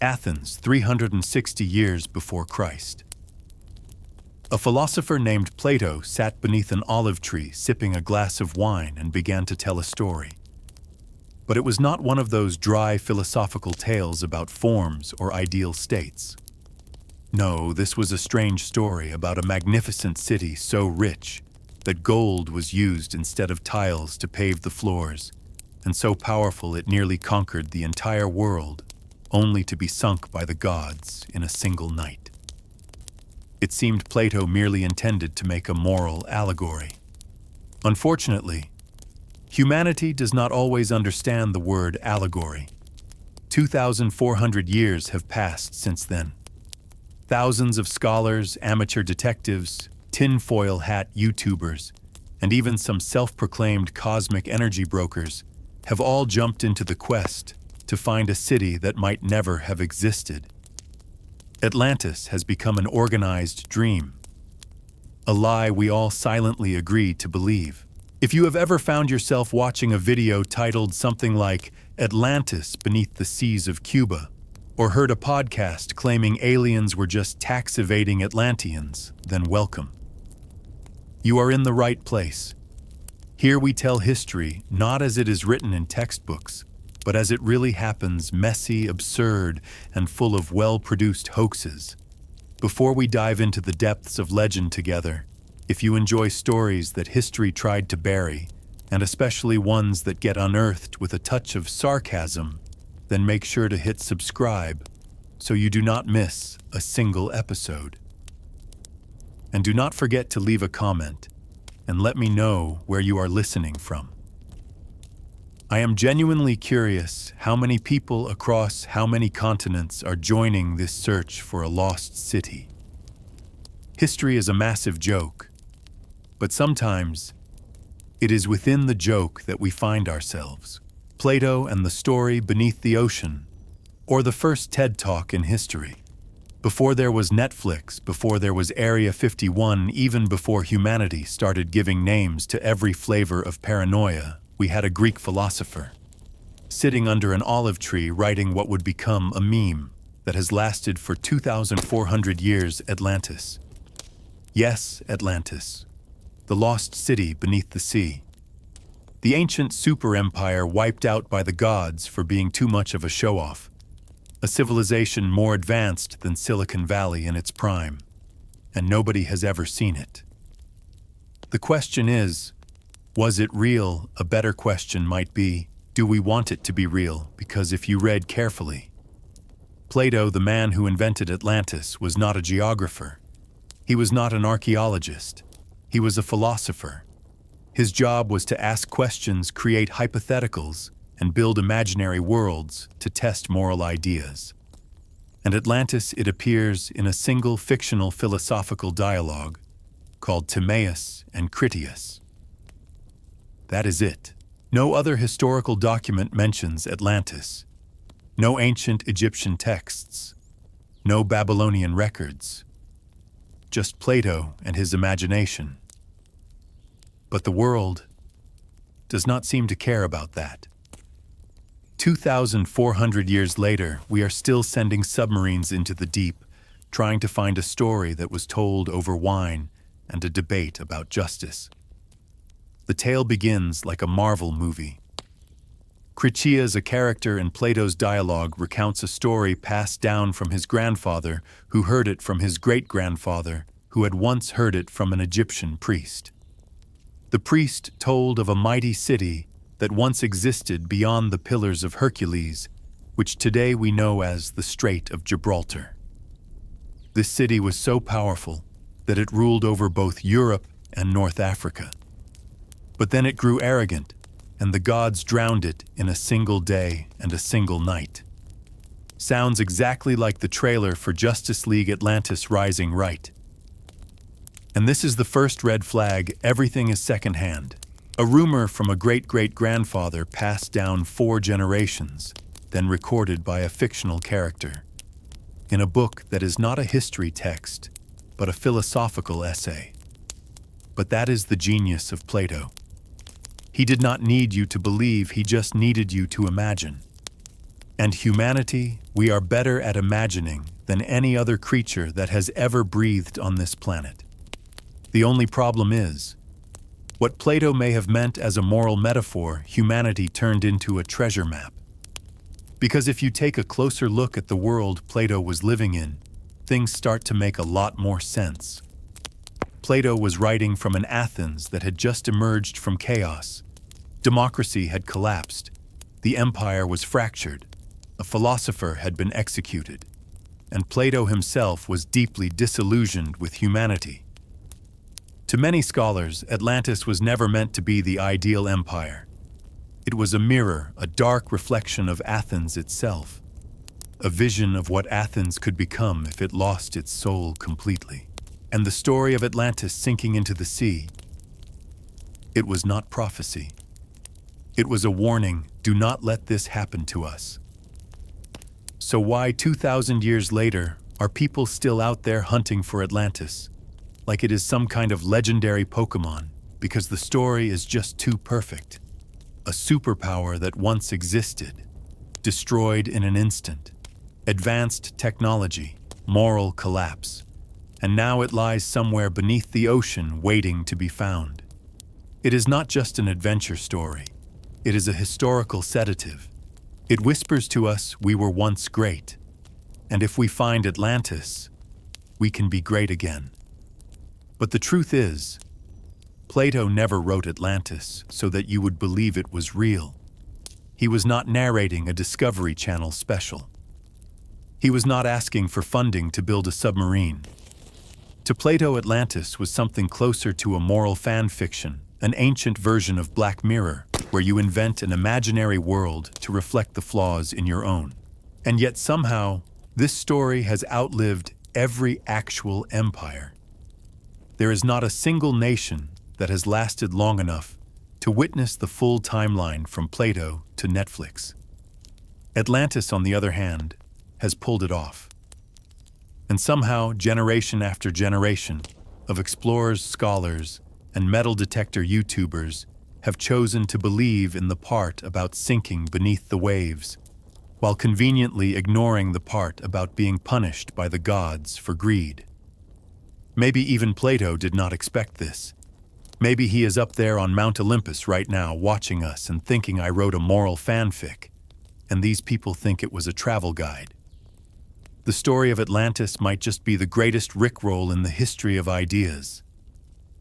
Athens, 360 years before Christ. A philosopher named Plato sat beneath an olive tree sipping a glass of wine and began to tell a story. But it was not one of those dry philosophical tales about forms or ideal states. No, this was a strange story about a magnificent city so rich that gold was used instead of tiles to pave the floors, and so powerful it nearly conquered the entire world, only to be sunk by the gods in a single night. It seemed Plato merely intended to make a moral allegory. Unfortunately, humanity does not always understand the word allegory. 2,400 years have passed since then. Thousands of scholars, amateur detectives, tinfoil hat YouTubers, and even some self-proclaimed cosmic energy brokers have all jumped into the quest to find a city that might never have existed. Atlantis has become an organized dream, a lie we all silently agree to believe. If you have ever found yourself watching a video titled something like Atlantis Beneath the Seas of Cuba, or heard a podcast claiming aliens were just tax evading Atlanteans, then welcome. You are in the right place. Here we tell history not as it is written in textbooks, but as it really happens, messy, absurd, and full of well-produced hoaxes. Before we dive into the depths of legend together, if you enjoy stories that history tried to bury, and especially ones that get unearthed with a touch of sarcasm, then make sure to hit subscribe so you do not miss a single episode. And do not forget to leave a comment and let me know where you are listening from. I am genuinely curious how many people across how many continents are joining this search for a lost city. History is a massive joke, but sometimes it is within the joke that we find ourselves. Plato and the story beneath the ocean, or the first TED Talk in history. Before there was Netflix, before there was Area 51, even before humanity started giving names to every flavor of paranoia, we had a Greek philosopher, sitting under an olive tree writing what would become a meme that has lasted for 2,400 years, Atlantis. Yes, Atlantis, the lost city beneath the sea. The ancient super-empire wiped out by the gods for being too much of a show-off. A civilization more advanced than Silicon Valley in its prime, and nobody has ever seen it. The question is, was it real? A better question might be, do we want it to be real? Because if you read carefully, Plato, the man who invented Atlantis, was not a geographer. He was not an archaeologist. He was a philosopher. His job was to ask questions, create hypotheticals, and build imaginary worlds to test moral ideas. And Atlantis, it appears in a single fictional philosophical dialogue called Timaeus and Critias. That is it. No other historical document mentions Atlantis. No ancient Egyptian texts. No Babylonian records. Just Plato and his imagination. But the world does not seem to care about that. 2,400 years later, we are still sending submarines into the deep, trying to find a story that was told over wine and a debate about justice. The tale begins like a Marvel movie. Critias, a character in Plato's dialogue, recounts a story passed down from his grandfather, who heard it from his great-grandfather, who had once heard it from an Egyptian priest. The priest told of a mighty city that once existed beyond the Pillars of Hercules, which today we know as the Strait of Gibraltar. This city was so powerful that it ruled over both Europe and North Africa. But then it grew arrogant, and the gods drowned it in a single day and a single night. Sounds exactly like the trailer for Justice League Atlantis Rising, right? And this is the first red flag. Everything is secondhand. A rumor from a great-great-grandfather passed down 4 generations, then recorded by a fictional character, in a book that is not a history text, but a philosophical essay. But that is the genius of Plato. He did not need you to believe, he just needed you to imagine. And humanity, we are better at imagining than any other creature that has ever breathed on this planet. The only problem is, what Plato may have meant as a moral metaphor, humanity turned into a treasure map. Because if you take a closer look at the world Plato was living in, things start to make a lot more sense. Plato was writing from an Athens that had just emerged from chaos. Democracy had collapsed. The empire was fractured. A philosopher had been executed. And Plato himself was deeply disillusioned with humanity. To many scholars, Atlantis was never meant to be the ideal empire. It was a mirror, a dark reflection of Athens itself. A vision of what Athens could become if it lost its soul completely. And the story of Atlantis sinking into the sea, it was not prophecy. It was a warning, do not let this happen to us. So why 2,000 years later are people still out there hunting for Atlantis? Like it is some kind of legendary Pokemon, because the story is just too perfect. A superpower that once existed, destroyed in an instant. Advanced technology, moral collapse. And now it lies somewhere beneath the ocean waiting to be found. It is not just an adventure story. It is a historical sedative. It whispers to us we were once great. And if we find Atlantis, we can be great again. But the truth is, Plato never wrote Atlantis so that you would believe it was real. He was not narrating a Discovery Channel special. He was not asking for funding to build a submarine. To Plato, Atlantis was something closer to a moral fan fiction, an ancient version of Black Mirror, where you invent an imaginary world to reflect the flaws in your own. And yet somehow, this story has outlived every actual empire. There is not a single nation that has lasted long enough to witness the full timeline from Plato to Netflix. Atlantis, on the other hand, has pulled it off. And somehow, generation after generation of explorers, scholars, and metal detector YouTubers have chosen to believe in the part about sinking beneath the waves, while conveniently ignoring the part about being punished by the gods for greed. Maybe even Plato did not expect this. Maybe he is up there on Mount Olympus right now watching us and thinking I wrote a moral fanfic, and these people think it was a travel guide. The story of Atlantis might just be the greatest rickroll in the history of ideas.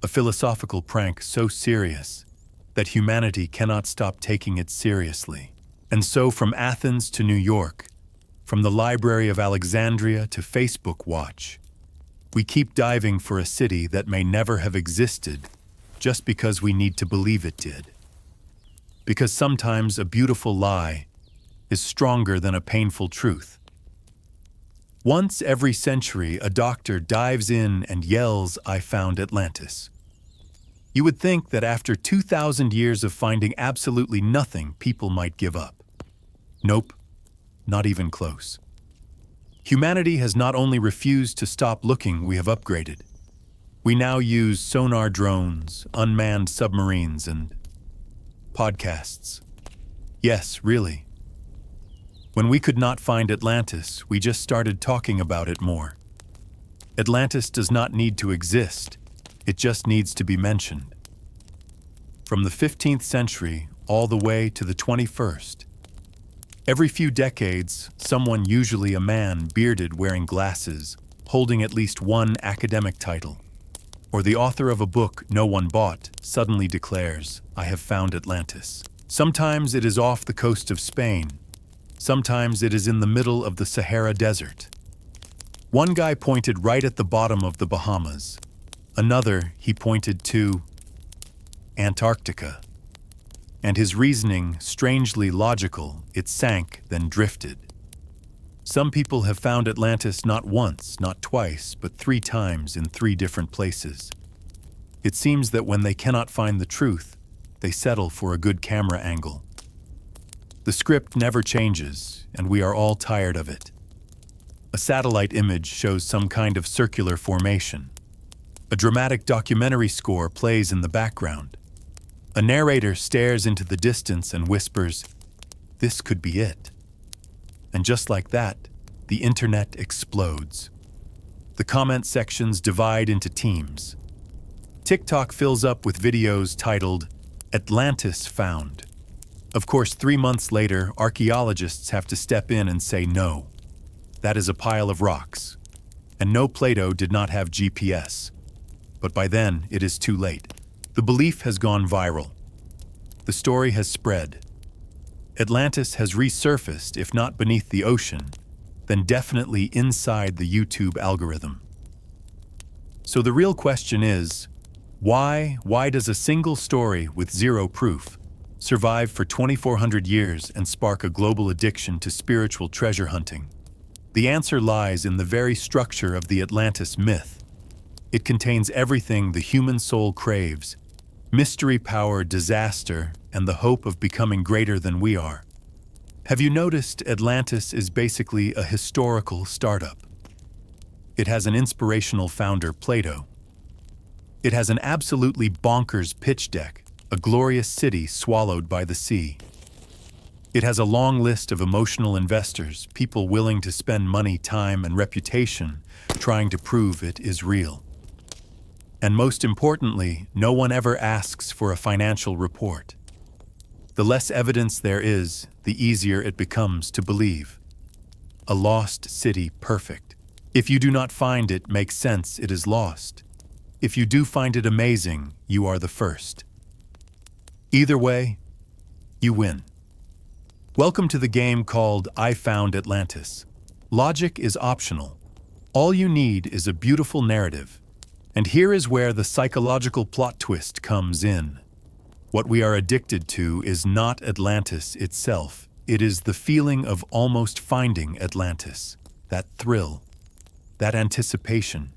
A philosophical prank so serious that humanity cannot stop taking it seriously. And so from Athens to New York, from the Library of Alexandria to Facebook Watch, we keep diving for a city that may never have existed just because we need to believe it did. Because sometimes a beautiful lie is stronger than a painful truth. Once every century, a doctor dives in and yells, "I found Atlantis." You would think that after 2,000 years of finding absolutely nothing, people might give up. Nope, not even close. Humanity has not only refused to stop looking, we have upgraded. We now use sonar drones, unmanned submarines, and podcasts. Yes, really. When we could not find Atlantis, we just started talking about it more. Atlantis does not need to exist, it just needs to be mentioned. From the 15th century all the way to the 21st, every few decades, someone, usually a man bearded wearing glasses, holding at least one academic title, or the author of a book no one bought, suddenly declares, "I have found Atlantis." Sometimes it is off the coast of Spain. Sometimes it is in the middle of the Sahara Desert. One guy pointed right at the bottom of the Bahamas. Another, he pointed to Antarctica. And his reasoning, strangely logical, it sank, then drifted. Some people have found Atlantis not once, not twice, but 3 times in 3 different places. It seems that when they cannot find the truth, they settle for a good camera angle. The script never changes, and we are all tired of it. A satellite image shows some kind of circular formation. A dramatic documentary score plays in the background. A narrator stares into the distance and whispers, "This could be it." And just like that, the internet explodes. The comment sections divide into teams. TikTok fills up with videos titled, "Atlantis Found." Of course, 3 months later, archaeologists have to step in and say no. That is a pile of rocks. And no, Plato did not have GPS. But by then, it is too late. The belief has gone viral. The story has spread. Atlantis has resurfaced, if not beneath the ocean, then definitely inside the YouTube algorithm. So the real question is, why does a single story with zero proof survive for 2,400 years and spark a global addiction to spiritual treasure hunting? The answer lies in the very structure of the Atlantis myth. It contains everything the human soul craves: mystery, power, disaster, and the hope of becoming greater than we are. Have you noticed Atlantis is basically a historical startup? It has an inspirational founder, Plato. It has an absolutely bonkers pitch deck, a glorious city swallowed by the sea. It has a long list of emotional investors, people willing to spend money, time, and reputation trying to prove it is real. And most importantly, no one ever asks for a financial report. The less evidence there is, the easier it becomes to believe. A lost city perfect. If you do not find it make sense, it is lost. If you do find it amazing, you are the first. Either way, you win. Welcome to the game called I Found Atlantis. Logic is optional. All you need is a beautiful narrative. And here is where the psychological plot twist comes in. What we are addicted to is not Atlantis itself. It is the feeling of almost finding Atlantis. That thrill, that anticipation,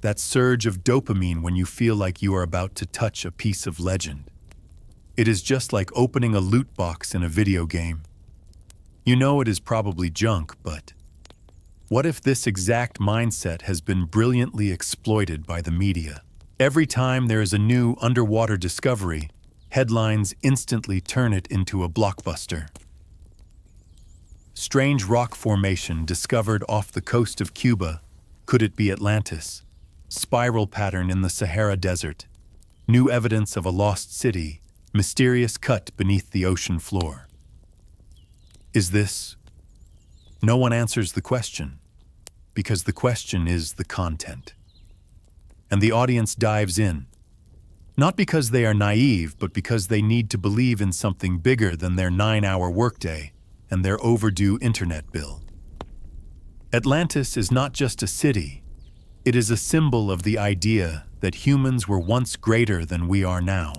that surge of dopamine when you feel like you are about to touch a piece of legend. It is just like opening a loot box in a video game. You know it is probably junk, but what if this exact mindset has been brilliantly exploited by the media? Every time there is a new underwater discovery, headlines instantly turn it into a blockbuster. Strange rock formation discovered off the coast of Cuba. Could it be Atlantis? Spiral pattern in the Sahara Desert. New evidence of a lost city. Mysterious cut beneath the ocean floor. Is this? No one answers the question, because the question is the content. And the audience dives in. Not because they are naive, but because they need to believe in something bigger than their 9-hour workday and their overdue internet bill. Atlantis is not just a city. It is a symbol of the idea that humans were once greater than we are now.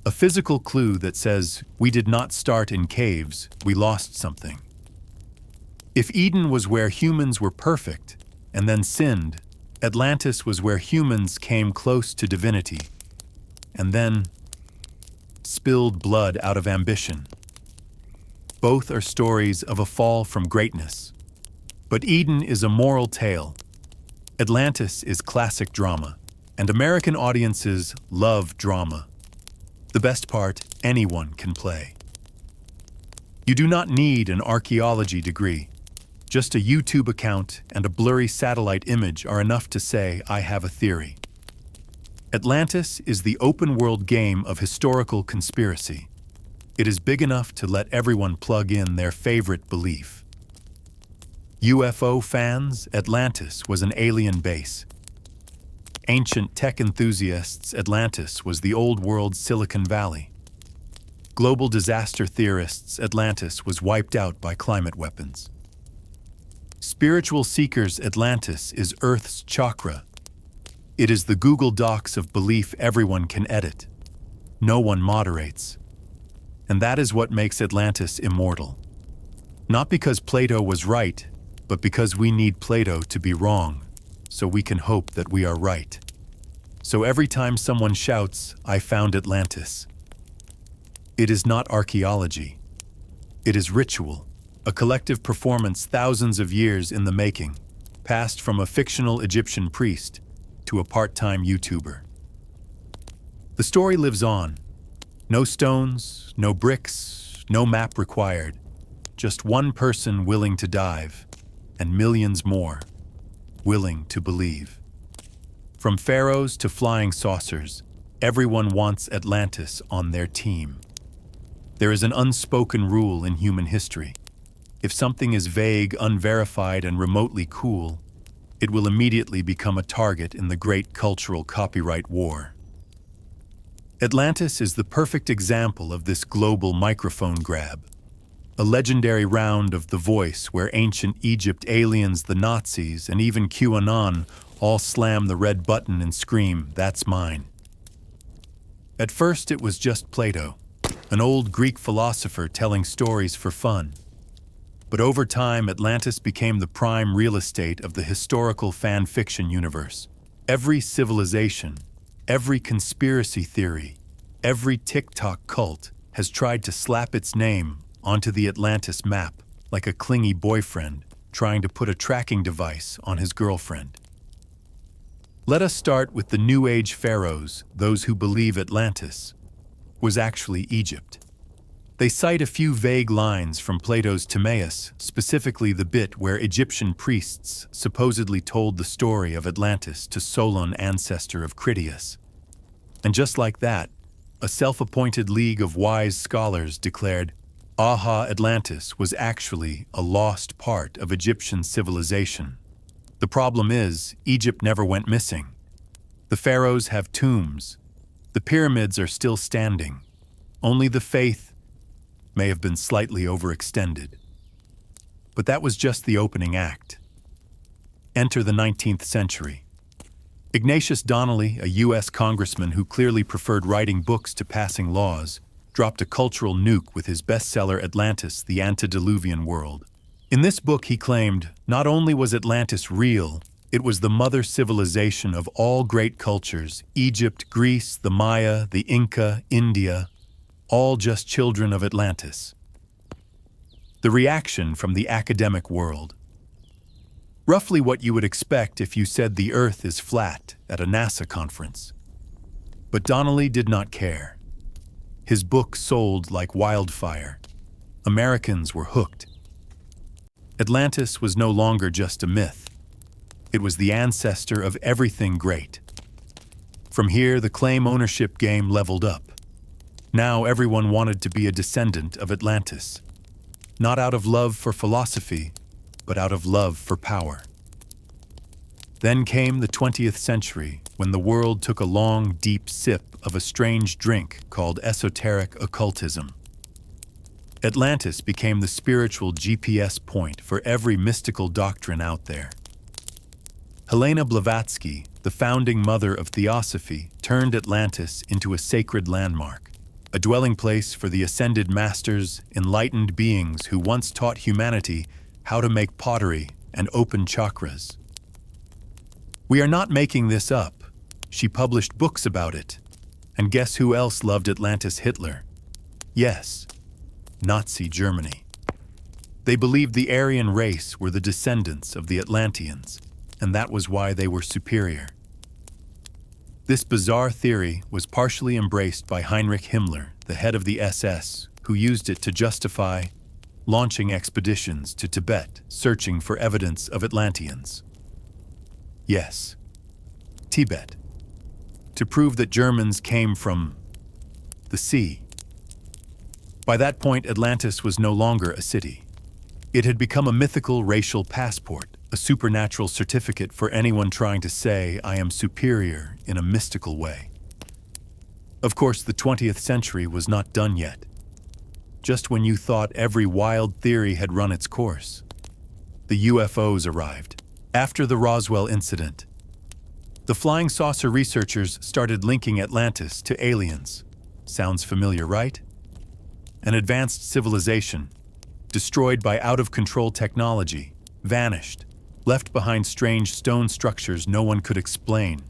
A physical clue that says we did not start in caves, we lost something. If Eden was where humans were perfect and then sinned, Atlantis was where humans came close to divinity, and then spilled blood out of ambition. Both are stories of a fall from greatness. But Eden is a moral tale. Atlantis is classic drama, and American audiences love drama. The best part, anyone can play. You do not need an archaeology degree. Just a YouTube account and a blurry satellite image are enough to say, I have a theory. Atlantis is the open-world game of historical conspiracy. It is big enough to let everyone plug in their favorite belief. UFO fans, Atlantis was an alien base. Ancient tech enthusiasts, Atlantis was the old world Silicon Valley. Global disaster theorists, Atlantis was wiped out by climate weapons. Spiritual seekers, Atlantis is Earth's chakra. It is the Google Docs of belief everyone can edit. No one moderates. And that is what makes Atlantis immortal. Not because Plato was right, but because we need Plato to be wrong, so we can hope that we are right. So every time someone shouts, I found Atlantis, it is not archaeology. It is ritual, a collective performance thousands of years in the making, passed from a fictional Egyptian priest to a part-time YouTuber. The story lives on. No stones, no bricks, no map required. Just one person willing to dive. and millions more, willing to believe. From pharaohs to flying saucers, everyone wants Atlantis on their team. There is an unspoken rule in human history. If something is vague, unverified, and remotely cool, it will immediately become a target in the great cultural copyright war. Atlantis is the perfect example of this global microphone grab. A legendary round of The Voice where ancient Egypt, aliens, the Nazis, and even QAnon all slam the red button and scream, "That's mine." At first it was just Plato, an old Greek philosopher telling stories for fun. But over time, Atlantis became the prime real estate of the historical fan fiction universe. Every civilization, every conspiracy theory, every TikTok cult has tried to slap its name onto the Atlantis map like a clingy boyfriend trying to put a tracking device on his girlfriend. Let us start with the New Age pharaohs, those who believe Atlantis was actually Egypt. They cite a few vague lines from Plato's Timaeus, specifically the bit where Egyptian priests supposedly told the story of Atlantis to Solon, ancestor of Critias. And just like that, a self-appointed league of wise scholars declared, "Aha, Atlantis was actually a lost part of Egyptian civilization." The problem is, Egypt never went missing. The pharaohs have tombs. The pyramids are still standing. Only the faith may have been slightly overextended. But that was just the opening act. Enter the 19th century. Ignatius Donnelly, a U.S. congressman who clearly preferred writing books to passing laws, dropped a cultural nuke with his bestseller Atlantis, the Antediluvian World. In this book, he claimed, not only was Atlantis real, it was the mother civilization of all great cultures, Egypt, Greece, the Maya, the Inca, India, all just children of Atlantis. The reaction from the academic world. Roughly what you would expect if you said the Earth is flat at a NASA conference. But Donnelly did not care. His book sold like wildfire. Americans were hooked. Atlantis was no longer just a myth. It was the ancestor of everything great. From here, the claim ownership game leveled up. Now everyone wanted to be a descendant of Atlantis. Not out of love for philosophy, but out of love for power. Then came the 20th century, when the world took a long, deep sip of a strange drink called esoteric occultism. Atlantis became the spiritual GPS point for every mystical doctrine out there. Helena Blavatsky, the founding mother of Theosophy, turned Atlantis into a sacred landmark, a dwelling place for the ascended masters, enlightened beings who once taught humanity how to make pottery and open chakras. We are not making this up. She published books about it. And guess who else loved Atlantis? Hitler. Yes, Nazi Germany. They believed the Aryan race were the descendants of the Atlanteans, and that was why they were superior. This bizarre theory was partially embraced by Heinrich Himmler, the head of the SS, who used it to justify launching expeditions to Tibet, searching for evidence of Atlanteans. Yes, Tibet. To prove that Germans came from the sea. By that point, Atlantis was no longer a city. It had become a mythical racial passport, a supernatural certificate for anyone trying to say, "I am superior," in a mystical way. Of course, the 20th century was not done yet. Just when you thought every wild theory had run its course, the UFOs arrived. After the Roswell incident, the flying saucer researchers started linking Atlantis to aliens. Sounds familiar, right? An advanced civilization, destroyed by out-of-control technology, vanished, left behind strange stone structures no one could explain.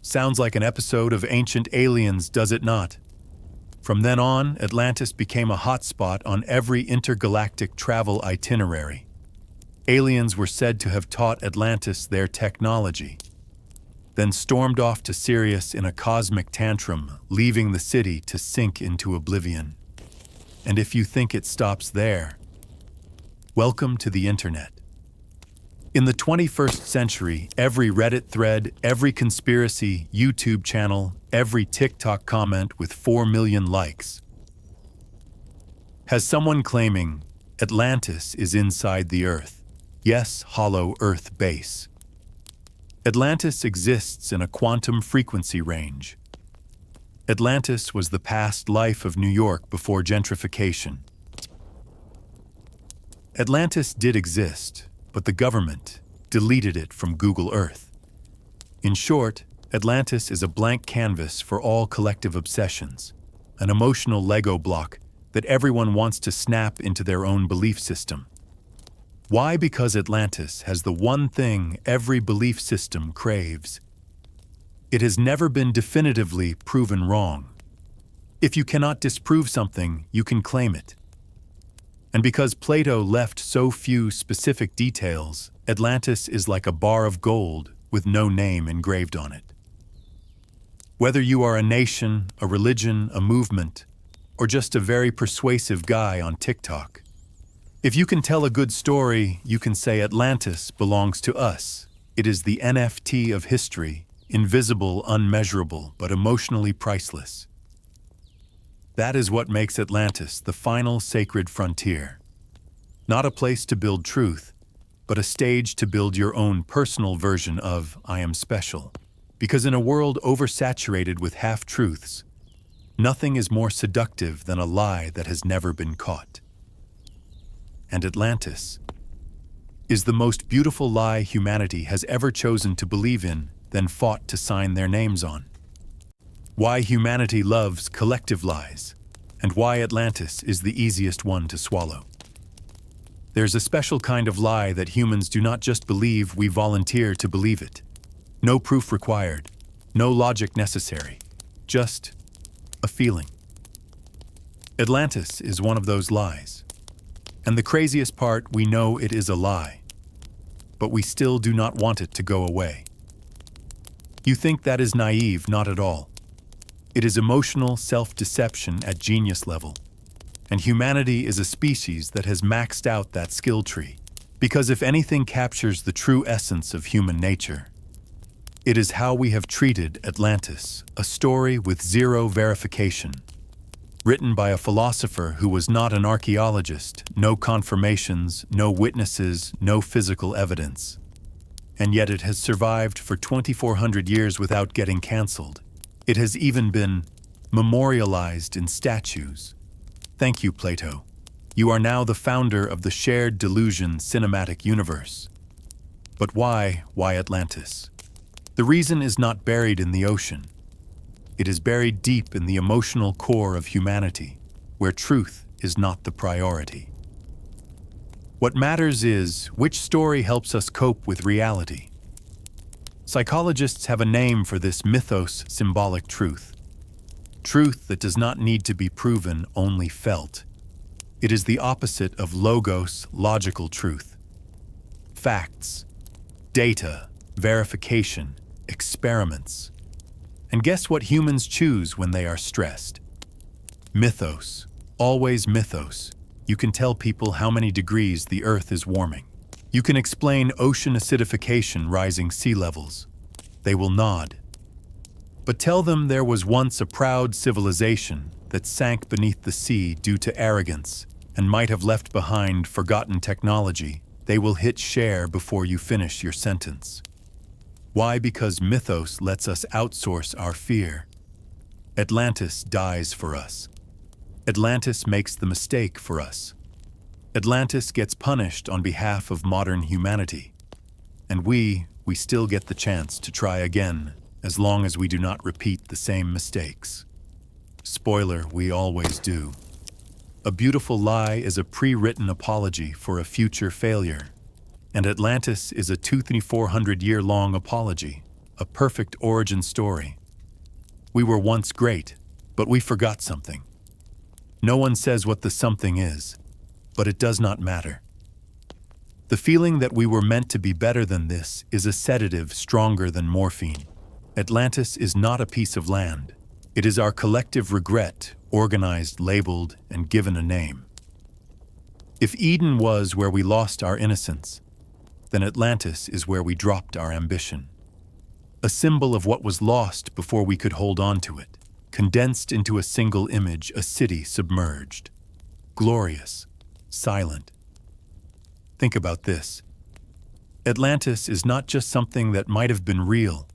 Sounds like an episode of Ancient Aliens, does it not? From then on, Atlantis became a hotspot on every intergalactic travel itinerary. Aliens were said to have taught Atlantis their technology, then stormed off to Sirius in a cosmic tantrum, leaving the city to sink into oblivion. And if you think it stops there, welcome to the internet. In the 21st century, every Reddit thread, every conspiracy YouTube channel, every TikTok comment with 4 million likes has someone claiming Atlantis is inside the Earth. Yes, hollow Earth base. Atlantis exists in a quantum frequency range. Atlantis was the past life of New York before gentrification. Atlantis did exist, but the government deleted it from Google Earth. In short, Atlantis is a blank canvas for all collective obsessions, an emotional Lego block that everyone wants to snap into their own belief system. Why? Because Atlantis has the one thing every belief system craves. It has never been definitively proven wrong. If you cannot disprove something, you can claim it. And because Plato left so few specific details, Atlantis is like a bar of gold with no name engraved on it. Whether you are a nation, a religion, a movement, or just a very persuasive guy on TikTok, if you can tell a good story, you can say Atlantis belongs to us. It is the NFT of history, invisible, unmeasurable, but emotionally priceless. That is what makes Atlantis the final sacred frontier. Not a place to build truth, but a stage to build your own personal version of I am special. Because in a world oversaturated with half-truths, nothing is more seductive than a lie that has never been caught. And Atlantis is the most beautiful lie humanity has ever chosen to believe in, then fought to sign their names on. Why humanity loves collective lies, and why Atlantis is the easiest one to swallow. There's a special kind of lie that humans do not just believe, we volunteer to believe it. No proof required, no logic necessary, just a feeling. Atlantis is one of those lies. And the craziest part, we know it is a lie, but we still do not want it to go away. You think that is naive? Not at all. It is emotional self-deception at genius level. And humanity is a species that has maxed out that skill tree. Because if anything captures the true essence of human nature, it is how we have treated Atlantis, a story with zero verification. Written by a philosopher who was not an archaeologist, no confirmations, no witnesses, no physical evidence. And yet it has survived for 2,400 years without getting cancelled. It has even been memorialized in statues. Thank you, Plato. You are now the founder of the shared delusion cinematic universe. But why Atlantis? The reason is not buried in the ocean. It is buried deep in the emotional core of humanity, where truth is not the priority. What matters is which story helps us cope with reality. Psychologists have a name for this mythos symbolic truth. Truth that does not need to be proven, only felt. It is the opposite of logos, logical truth. Facts, data, verification, experiments. And guess what humans choose when they are stressed? Mythos. Always mythos. You can tell people how many degrees the Earth is warming. You can explain ocean acidification rising sea levels. They will nod. But tell them there was once a proud civilization that sank beneath the sea due to arrogance and might have left behind forgotten technology. They will hit share before you finish your sentence. Why? Because mythos lets us outsource our fear. Atlantis dies for us. Atlantis makes the mistake for us. Atlantis gets punished on behalf of modern humanity. And we still get the chance to try again, as long as we do not repeat the same mistakes. Spoiler, we always do. A beautiful lie is a pre-written apology for a future failure. And Atlantis is a 2,400-year-long apology, a perfect origin story. We were once great, but we forgot something. No one says what the something is, but it does not matter. The feeling that we were meant to be better than this is a sedative stronger than morphine. Atlantis is not a piece of land. It is our collective regret, organized, labeled, and given a name. If Eden was where we lost our innocence, then Atlantis is where we dropped our ambition. A symbol of what was lost before we could hold on to it, condensed into a single image, a city submerged. Glorious, silent. Think about this. Atlantis is not just something that might have been real.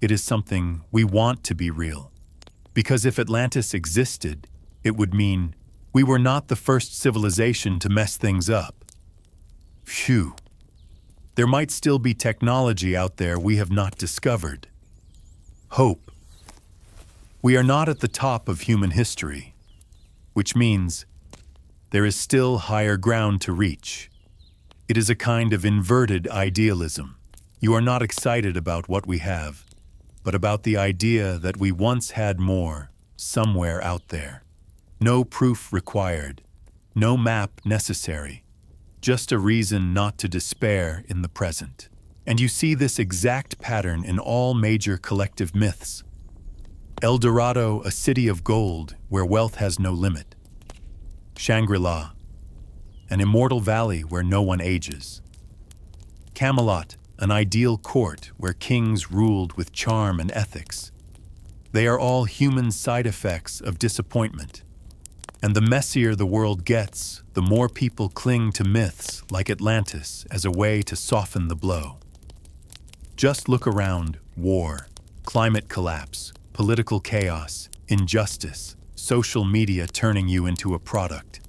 It is something we want to be real. Because if Atlantis existed, it would mean we were not the first civilization to mess things up. Phew. There might still be technology out there we have not discovered. Hope. We are not at the top of human history, which means there is still higher ground to reach. It is a kind of inverted idealism. You are not excited about what we have, but about the idea that we once had more, somewhere out there. No proof required, no map necessary, just a reason not to despair in the present. And you see this exact pattern in all major collective myths. El Dorado, a city of gold where wealth has no limit. Shangri-La, an immortal valley where no one ages. Camelot, an ideal court where kings ruled with charm and ethics. They are all human side effects of disappointment. And the messier the world gets, the more people cling to myths like Atlantis as a way to soften the blow. Just look around: war, climate collapse, political chaos, injustice, social media turning you into a product.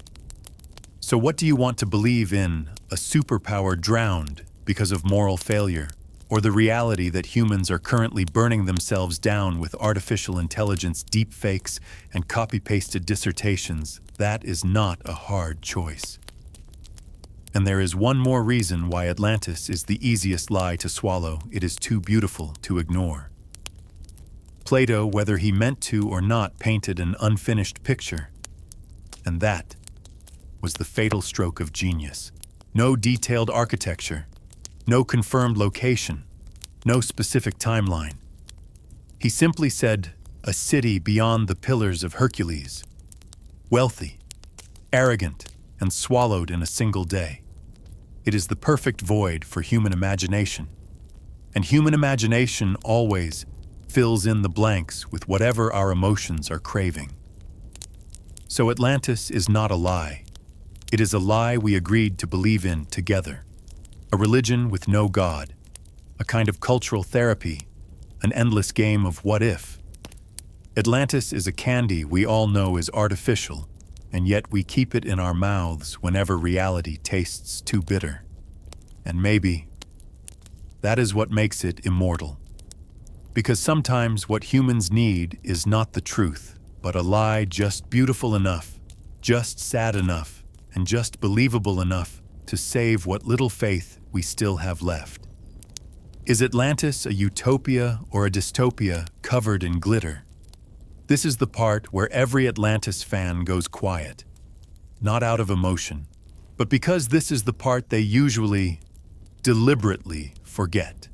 So what do you want to believe in? A superpower drowned because of moral failure, or the reality that humans are currently burning themselves down with artificial intelligence, deepfakes, and copy-pasted dissertations? That is not a hard choice. And there is one more reason why Atlantis is the easiest lie to swallow. It is too beautiful to ignore. Plato, whether he meant to or not, painted an unfinished picture. And that was the fatal stroke of genius. No detailed architecture, no confirmed location, no specific timeline. He simply said, a city beyond the Pillars of Hercules. Wealthy, arrogant, and swallowed in a single day. It is the perfect void for human imagination. And human imagination always fills in the blanks with whatever our emotions are craving. So Atlantis is not a lie. It is a lie we agreed to believe in together. A religion with no God. A kind of cultural therapy. An endless game of what if. Atlantis is a candy we all know is artificial, and yet we keep it in our mouths whenever reality tastes too bitter. And maybe that is what makes it immortal. Because sometimes what humans need is not the truth, but a lie just beautiful enough, just sad enough, and just believable enough to save what little faith we still have left. Is Atlantis a utopia or a dystopia covered in glitter? This is the part where every Atlantis fan goes quiet. Not out of emotion, but because this is the part they usually, deliberately forget.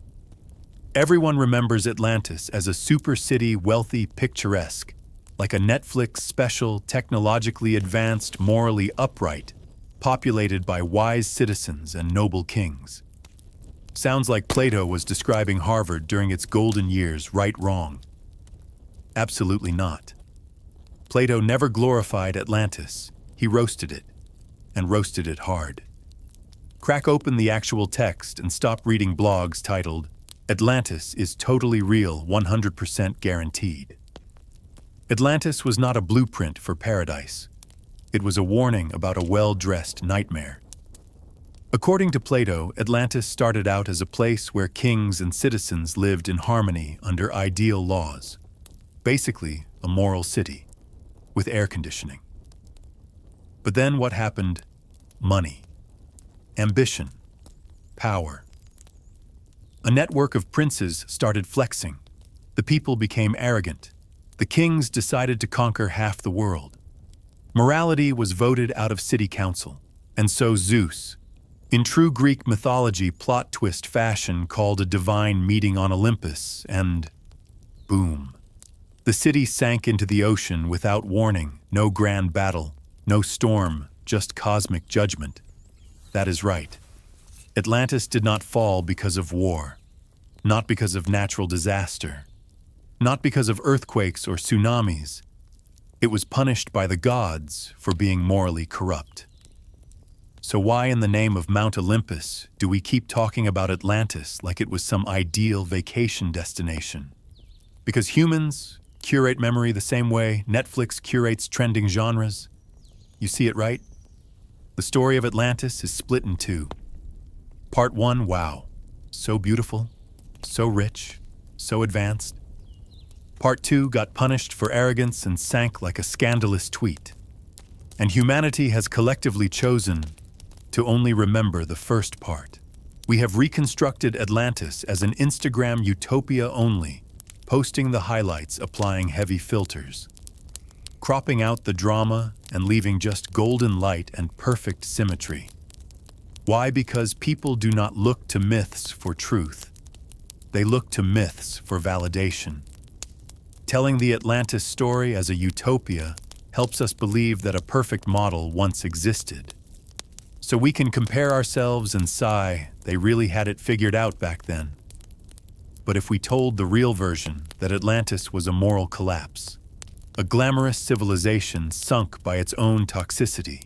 Everyone remembers Atlantis as a super city, wealthy, picturesque, like a Netflix special, technologically advanced, morally upright, populated by wise citizens and noble kings. Sounds like Plato was describing Harvard during its golden years, right, wrong? Absolutely not. Plato never glorified Atlantis. He roasted it, and roasted it hard. Crack open the actual text and stop reading blogs titled, Atlantis is totally real, 100% guaranteed. Atlantis was not a blueprint for paradise. It was a warning about a well-dressed nightmare. According to Plato, Atlantis started out as a place where kings and citizens lived in harmony under ideal laws. Basically, a moral city, with air conditioning. But then what happened? Money, ambition, power. A network of princes started flexing. The people became arrogant. The kings decided to conquer half the world. Morality was voted out of city council. And so Zeus, in true Greek mythology plot twist fashion, called a divine meeting on Olympus, and boom. The city sank into the ocean without warning. No grand battle, no storm, just cosmic judgment. That is right. Atlantis did not fall because of war, not because of natural disaster, not because of earthquakes or tsunamis. It was punished by the gods for being morally corrupt. So why in the name of Mount Olympus do we keep talking about Atlantis like it was some ideal vacation destination? Because humans curate memory the same way Netflix curates trending genres. You see it, right? The story of Atlantis is split in two. Part 1, wow, so beautiful, so rich, so advanced. Part 2 got punished for arrogance and sank like a scandalous tweet. And humanity has collectively chosen to only remember the first part. We have reconstructed Atlantis as an Instagram utopia only, posting the highlights, applying heavy filters, cropping out the drama and leaving just golden light and perfect symmetry. Why? Because people do not look to myths for truth. They look to myths for validation. Telling the Atlantis story as a utopia helps us believe that a perfect model once existed. So we can compare ourselves and sigh, they really had it figured out back then. But if we told the real version, that Atlantis was a moral collapse, a glamorous civilization sunk by its own toxicity,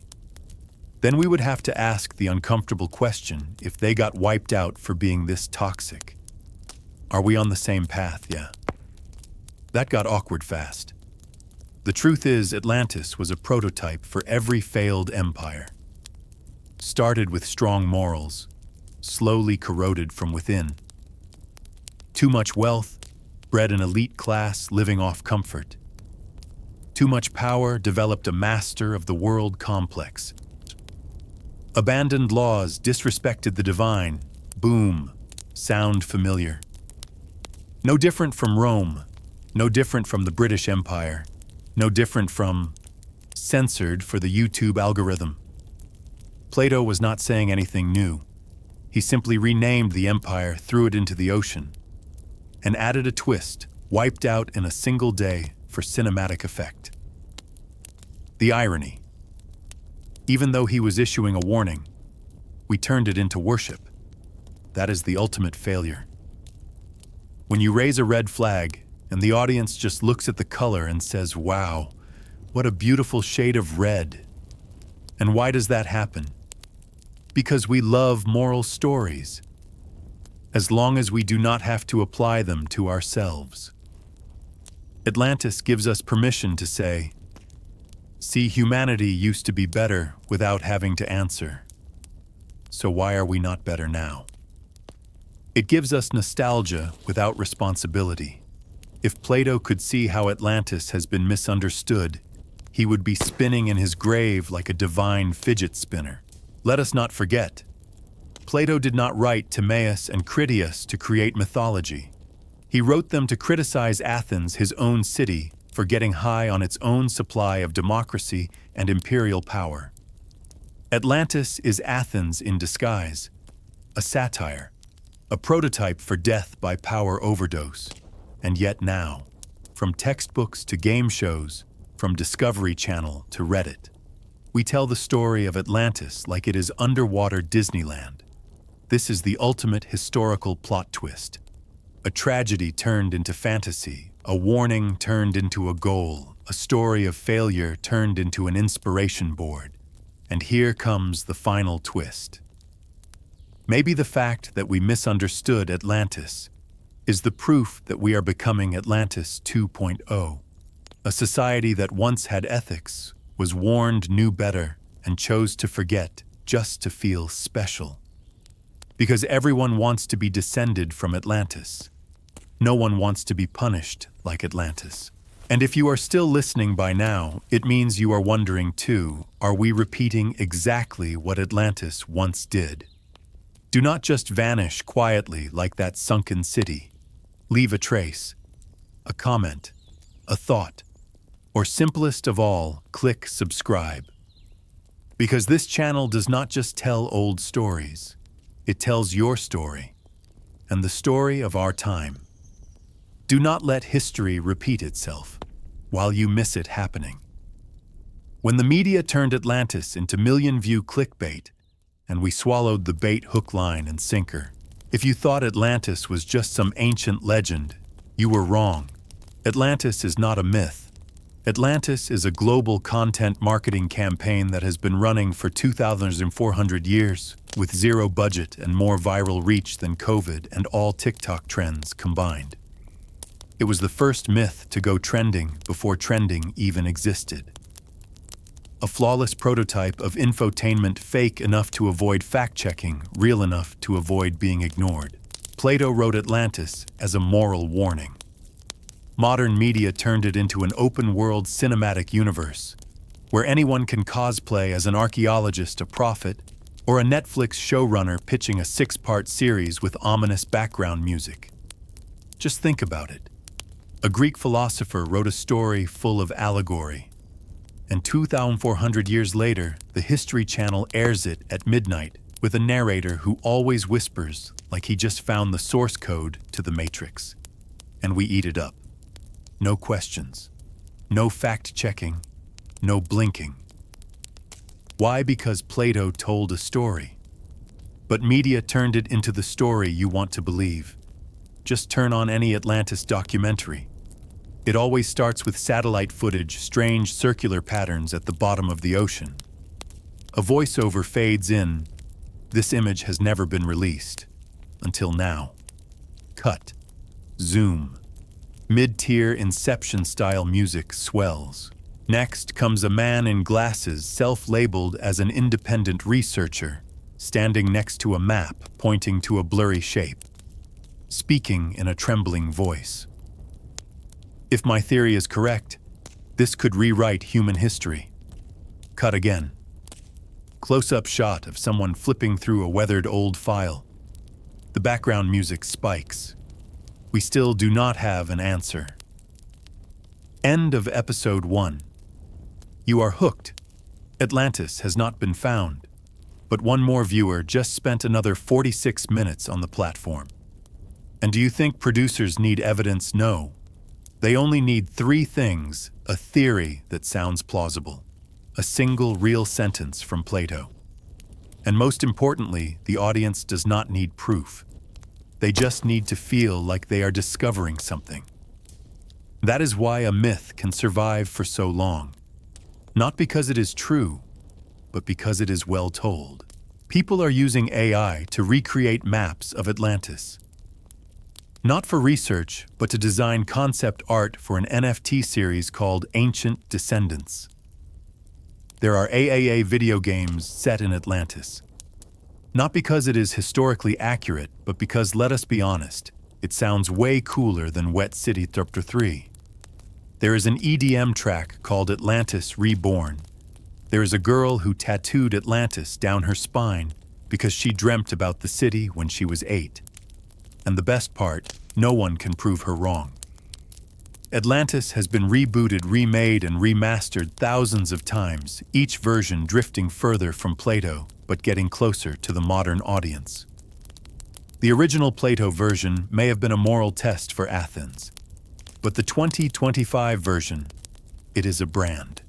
then we would have to ask the uncomfortable question if they got wiped out for being this toxic. Are we on the same path? Yeah. That got awkward fast. The truth is, Atlantis was a prototype for every failed empire. Started with strong morals, slowly corroded from within. Too much wealth, bred an elite class living off comfort. Too much power developed a master of the world complex. Abandoned laws, disrespected the divine. Boom, sound familiar. No different from Rome, no different from the British Empire, no different from censored for the YouTube algorithm. Plato was not saying anything new. He simply renamed the empire, threw it into the ocean, and added a twist, wiped out in a single day for cinematic effect. The irony. Even though he was issuing a warning, we turned it into worship. That is the ultimate failure. When you raise a red flag and the audience just looks at the color and says, wow, what a beautiful shade of red. And why does that happen? Because we love moral stories, as long as we do not have to apply them to ourselves. Atlantis gives us permission to say, see, humanity used to be better without having to answer. So why are we not better now? It gives us nostalgia without responsibility. If Plato could see how Atlantis has been misunderstood, he would be spinning in his grave like a divine fidget spinner. Let us not forget, Plato did not write Timaeus and Critias to create mythology. He wrote them to criticize Athens, his own city, for getting high on its own supply of democracy and imperial power. Atlantis is Athens in disguise, a satire, a prototype for death by power overdose. And yet now, from textbooks to game shows, from Discovery Channel to Reddit, we tell the story of Atlantis like it is underwater Disneyland. This is the ultimate historical plot twist. A tragedy turned into fantasy, a warning turned into a goal, a story of failure turned into an inspiration board. And here comes the final twist. Maybe the fact that we misunderstood Atlantis is the proof that we are becoming Atlantis 2.0, a society that once had ethics, was warned, knew better, and chose to forget just to feel special. Because everyone wants to be descended from Atlantis. No one wants to be punished like Atlantis. And if you are still listening by now, it means you are wondering too, are we repeating exactly what Atlantis once did? Do not just vanish quietly like that sunken city. Leave a trace, a comment, a thought, or simplest of all, click subscribe. Because this channel does not just tell old stories, it tells your story, and the story of our time. Do not let history repeat itself while you miss it happening. When the media turned Atlantis into million-view clickbait, and we swallowed the bait hook, line, and sinker. If you thought Atlantis was just some ancient legend, you were wrong. Atlantis is not a myth. Atlantis is a global content marketing campaign that has been running for 2,400 years, with zero budget and more viral reach than COVID and all TikTok trends combined. It was the first myth to go trending before trending even existed. A flawless prototype of infotainment, fake enough to avoid fact-checking, real enough to avoid being ignored. Plato wrote Atlantis as a moral warning. Modern media turned it into an open-world cinematic universe, where anyone can cosplay as an archaeologist, a prophet, or a Netflix showrunner pitching a 6-part series with ominous background music. Just think about it. A Greek philosopher wrote a story full of allegory, and 2,400 years later, the History Channel airs it at midnight with a narrator who always whispers like he just found the source code to the Matrix. And we eat it up. No questions, no fact-checking, no blinking. Why? Because Plato told a story. But media turned it into the story you want to believe. Just turn on any Atlantis documentary. It always starts with satellite footage, strange circular patterns at the bottom of the ocean. A voiceover fades in. This image has never been released. Until now. Cut. Zoom. Mid-tier Inception-style music swells. Next comes a man in glasses, self-labeled as an independent researcher, standing next to a map pointing to a blurry shape, speaking in a trembling voice. If my theory is correct, this could rewrite human history. Cut again. Close-up shot of someone flipping through a weathered old file. The background music spikes. We still do not have an answer. End of episode 1. You are hooked. Atlantis has not been found, but one more viewer just spent another 46 minutes on the platform. And do you think producers need evidence? No. They only need 3 things: a theory that sounds plausible, a single real sentence from Plato. And most importantly, the audience does not need proof. They just need to feel like they are discovering something. That is why a myth can survive for so long. Not because it is true, but because it is well told. People are using AI to recreate maps of Atlantis. Not for research, but to design concept art for an NFT series called Ancient Descendants. There are AAA video games set in Atlantis. Not because it is historically accurate, but because, let us be honest, it sounds way cooler than Wet City Chapter 3. There is an EDM track called Atlantis Reborn. There is a girl who tattooed Atlantis down her spine because she dreamt about the city when she was 8. And the best part, no one can prove her wrong. Atlantis has been rebooted, remade, and remastered thousands of times, each version drifting further from Plato, but getting closer to the modern audience. The original Plato version may have been a moral test for Athens, but the 2025 version, it is a brand.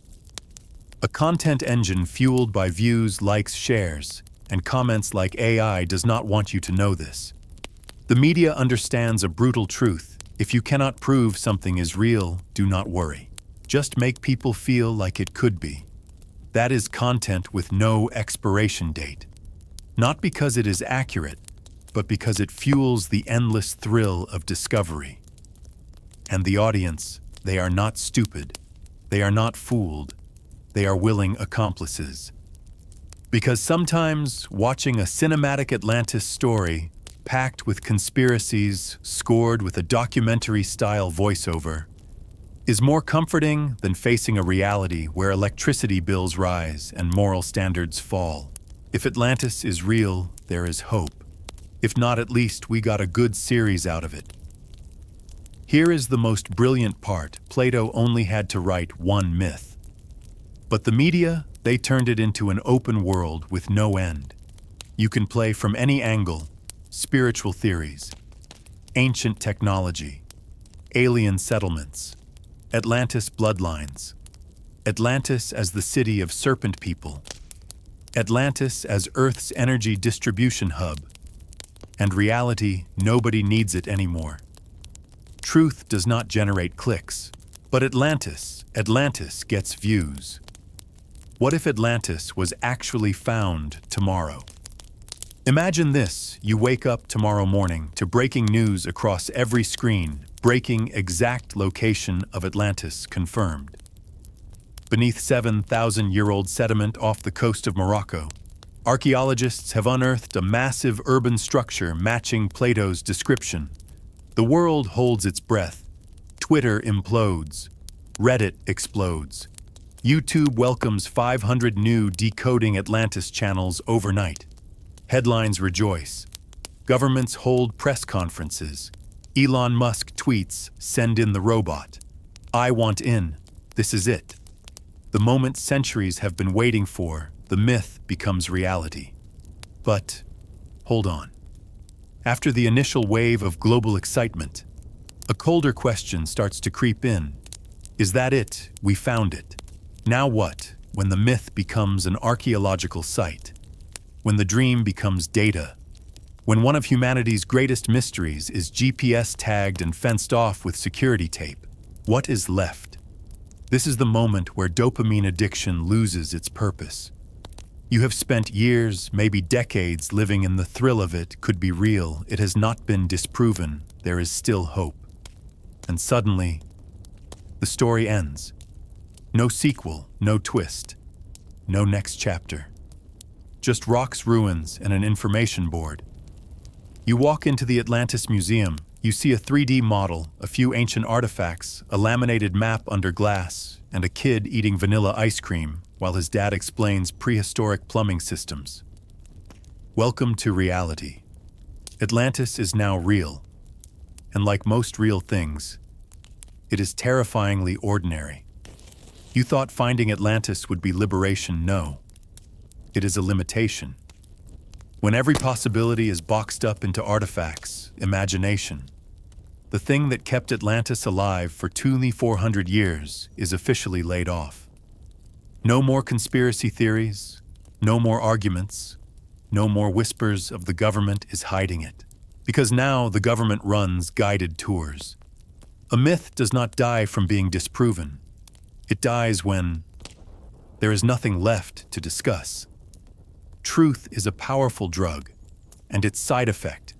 A content engine fueled by views, likes, shares, and comments like AI does not want you to know this. The media understands a brutal truth. If you cannot prove something is real, do not worry. Just make people feel like it could be. That is content with no expiration date. Not because it is accurate, but because it fuels the endless thrill of discovery. And the audience, they are not stupid. They are not fooled. They are willing accomplices. Because sometimes watching a cinematic Atlantis story, packed with conspiracies, scored with a documentary-style voiceover, is more comforting than facing a reality where electricity bills rise and moral standards fall. If Atlantis is real, there is hope. If not, at least we got a good series out of it. Here is the most brilliant part. Plato only had to write one myth. But the media, they turned it into an open world with no end. You can play from any angle: spiritual theories, ancient technology, alien settlements, Atlantis bloodlines, Atlantis as the city of serpent people, Atlantis as Earth's energy distribution hub, and reality, nobody needs it anymore. Truth does not generate clicks, but Atlantis gets views. What if Atlantis was actually found tomorrow? Imagine this, you wake up tomorrow morning to breaking news across every screen, breaking exact location of Atlantis confirmed. Beneath 7,000-year-old sediment off the coast of Morocco, archaeologists have unearthed a massive urban structure matching Plato's description. The world holds its breath. Twitter implodes. Reddit explodes. YouTube welcomes 500 new Decoding Atlantis channels overnight. Headlines rejoice. Governments hold press conferences. Elon Musk tweets, "Send in the robot." I want in. This is it. The moment centuries have been waiting for, the myth becomes reality. But, hold on. After the initial wave of global excitement, a colder question starts to creep in. Is that it? We found it. Now what, when the myth becomes an archaeological site? When the dream becomes data? When one of humanity's greatest mysteries is GPS tagged and fenced off with security tape? What is left? This is the moment where dopamine addiction loses its purpose. You have spent years, maybe decades, living in the thrill of it could be real. It has not been disproven. There is still hope. And suddenly, the story ends. No sequel, no twist, no next chapter. Just rocks, ruins, and an information board. You walk into the Atlantis Museum. You see a 3D model, a few ancient artifacts, a laminated map under glass, and a kid eating vanilla ice cream while his dad explains prehistoric plumbing systems. Welcome to reality. Atlantis is now real. And like most real things, it is terrifyingly ordinary. You thought finding Atlantis would be liberation. No. It is a limitation. When every possibility is boxed up into artifacts, imagination, the thing that kept Atlantis alive for 400 years is officially laid off. No more conspiracy theories, no more arguments, no more whispers of the government is hiding it. Because now the government runs guided tours. A myth does not die from being disproven. It dies when there is nothing left to discuss. Truth is a powerful drug, and its side effect.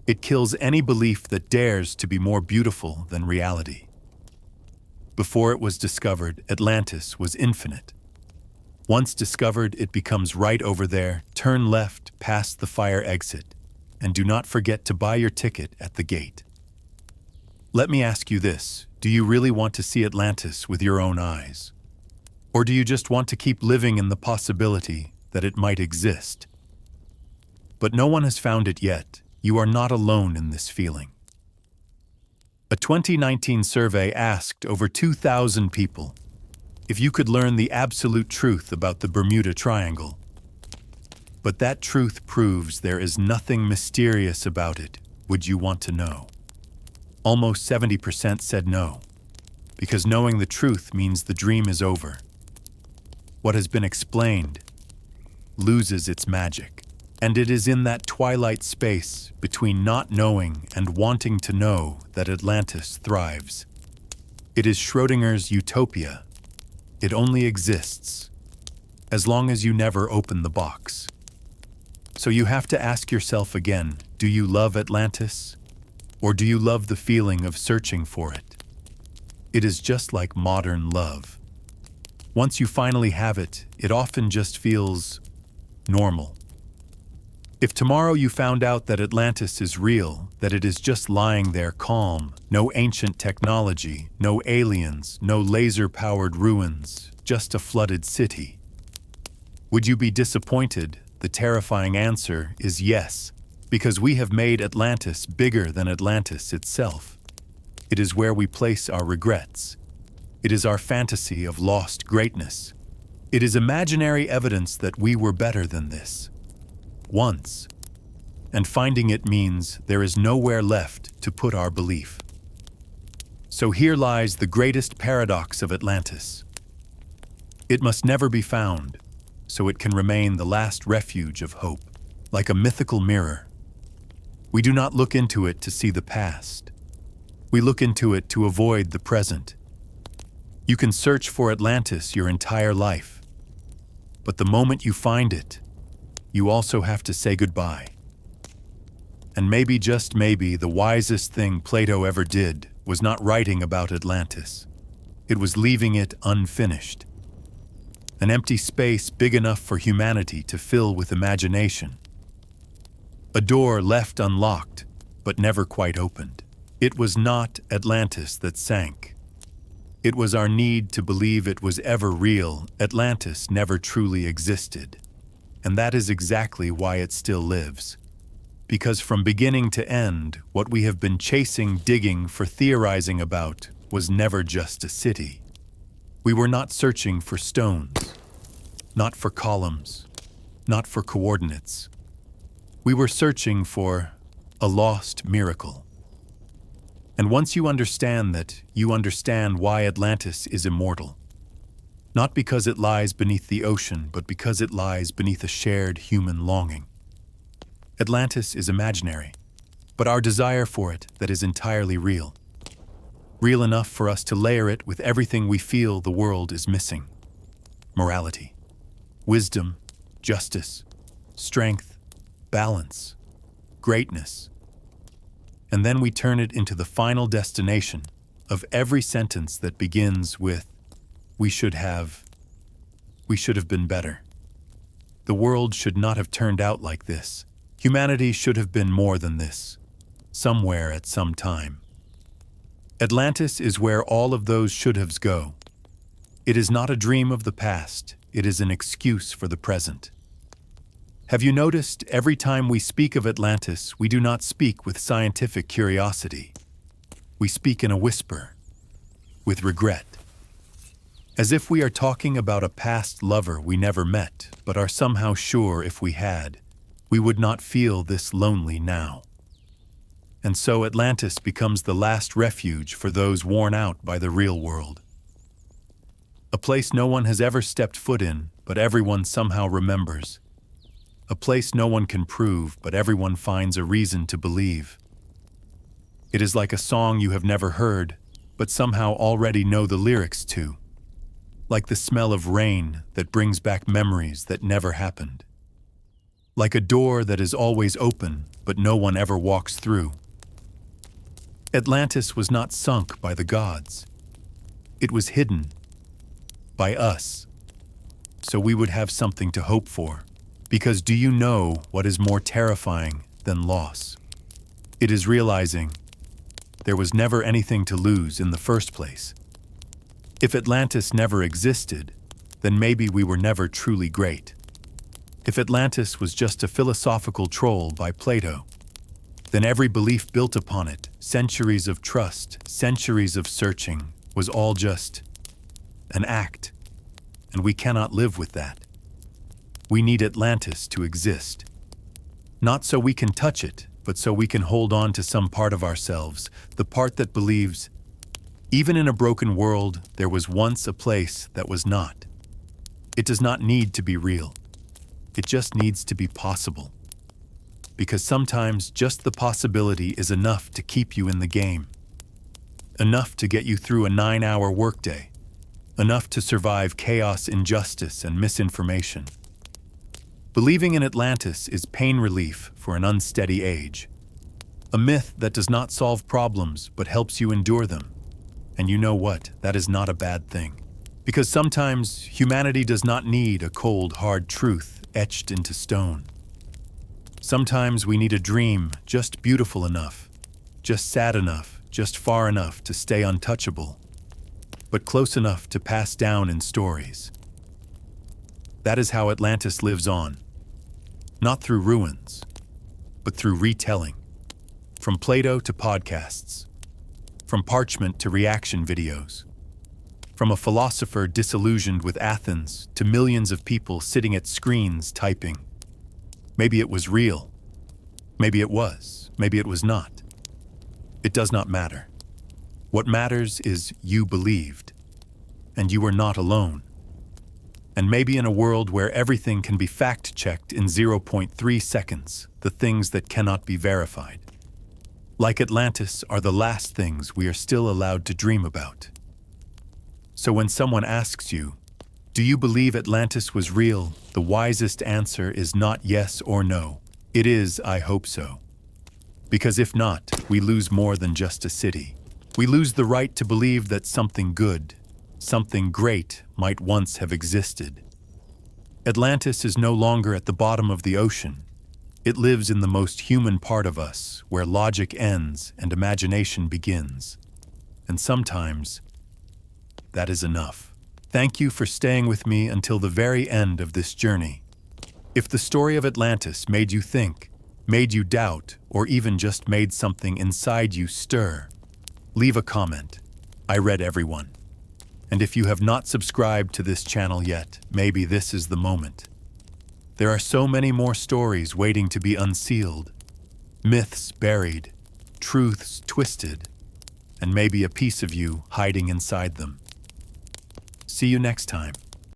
It kills any belief that dares to be more beautiful than reality. Before it was discovered, Atlantis was infinite. Once discovered, it becomes right over there. Turn left past the fire exit, and do not forget to buy your ticket at the gate. Let me ask you this, do you really want to see Atlantis with your own eyes? Or do you just want to keep living in the possibility that it might exist? But no one has found it yet. You are not alone in this feeling. A 2019 survey asked over 2,000 people if you could learn the absolute truth about the Bermuda Triangle. But that truth proves there is nothing mysterious about it. Would you want to know? Almost 70% said no, because knowing the truth means the dream is over. What has been explained loses its magic. And it is in that twilight space between not knowing and wanting to know that Atlantis thrives. It is Schrödinger's utopia. It only exists as long as you never open the box. So you have to ask yourself again, do you love Atlantis? Or do you love the feeling of searching for it? It is just like modern love. Once you finally have it, it often just feels normal. If tomorrow you found out that Atlantis is real, that it is just lying there calm, no ancient technology, no aliens, no laser-powered ruins, just a flooded city, would you be disappointed? The terrifying answer is yes, because we have made Atlantis bigger than Atlantis itself. It is where we place our regrets. It is our fantasy of lost greatness. It is imaginary evidence that we were better than this. Once. And finding it means there is nowhere left to put our belief. So here lies the greatest paradox of Atlantis. It must never be found. so it can remain the last refuge of hope. Like a mythical mirror, we do not look into it to see the past. We look into it to avoid the present. You can search for Atlantis your entire life, but the moment you find it, you also have to say goodbye. And maybe, just maybe, the wisest thing Plato ever did was not writing about Atlantis. It was leaving it unfinished. An empty space big enough for humanity to fill with imagination. A door left unlocked, but never quite opened. It was not Atlantis that sank. It was our need to believe it was ever real. Atlantis never truly existed. And that is exactly why it still lives. Because from beginning to end, what we have been chasing, digging for, theorizing about, was never just a city. We were not searching for stones, not for columns, not for coordinates. We were searching for a lost miracle. And once you understand that, you understand why Atlantis is immortal. Not because it lies beneath the ocean, but because it lies beneath a shared human longing. Atlantis is imaginary, but our desire for it that is entirely real. Real enough for us to layer it with everything we feel the world is missing. Morality, wisdom, justice, strength, balance, greatness. And then we turn it into the final destination of every sentence that begins with, we should have been better. The world should not have turned out like this. Humanity should have been more than this, somewhere at some time. Atlantis is where all of those should-haves go. It is not a dream of the past, it is an excuse for the present. Have you noticed, every time we speak of Atlantis, we do not speak with scientific curiosity. We speak in a whisper, with regret. As if we are talking about a past lover we never met, but are somehow sure if we had, we would not feel this lonely now. And so Atlantis becomes the last refuge for those worn out by the real world. A place no one has ever stepped foot in, but everyone somehow remembers. A place no one can prove, but everyone finds a reason to believe. It is like a song you have never heard, but somehow already know the lyrics to. Like the smell of rain that brings back memories that never happened. Like a door that is always open, but no one ever walks through. Atlantis was not sunk by the gods. It was hidden by us, so we would have something to hope for. Because do you know what is more terrifying than loss? It is realizing there was never anything to lose in the first place. If Atlantis never existed, then maybe we were never truly great. If Atlantis was just a philosophical troll by Plato, then every belief built upon it, centuries of trust, centuries of searching, was all just an act, and we cannot live with that. We need Atlantis to exist. Not so we can touch it, but so we can hold on to some part of ourselves, the part that believes, even in a broken world, there was once a place that was not. It does not need to be real. It just needs to be possible. Because sometimes just the possibility is enough to keep you in the game. Enough to get you through a 9-hour workday. Enough to survive chaos, injustice, and misinformation. Believing in Atlantis is pain relief for an unsteady age. A myth that does not solve problems but helps you endure them. And you know what? That is not a bad thing. Because sometimes humanity does not need a cold, hard truth etched into stone. Sometimes we need a dream just beautiful enough, just sad enough, just far enough to stay untouchable, but close enough to pass down in stories. That is how Atlantis lives on. Not through ruins, but through retelling. From Plato to podcasts. From parchment to reaction videos. From a philosopher disillusioned with Athens to millions of people sitting at screens typing. Maybe it was real. Maybe it was. Maybe it was not. It does not matter. What matters is you believed. And you were not alone. And maybe in a world where everything can be fact-checked in zero point 0.3 seconds, the things that cannot be verified, like Atlantis, are the last things we are still allowed to dream about. So when someone asks you, do you believe Atlantis was real? The wisest answer is not yes or no. It is, I hope so. Because if not, we lose more than just a city. We lose the right to believe that something good, something great might once have existed. Atlantis is no longer at the bottom of the ocean. It lives in the most human part of us, where logic ends and imagination begins. And sometimes, that is enough. Thank you for staying with me until the very end of this journey. If the story of Atlantis made you think, made you doubt, or even just made something inside you stir, leave a comment. I read everyone. And if you have not subscribed to this channel yet, maybe this is the moment. There are so many more stories waiting to be unsealed, myths buried, truths twisted, and maybe a piece of you hiding inside them. See you next time.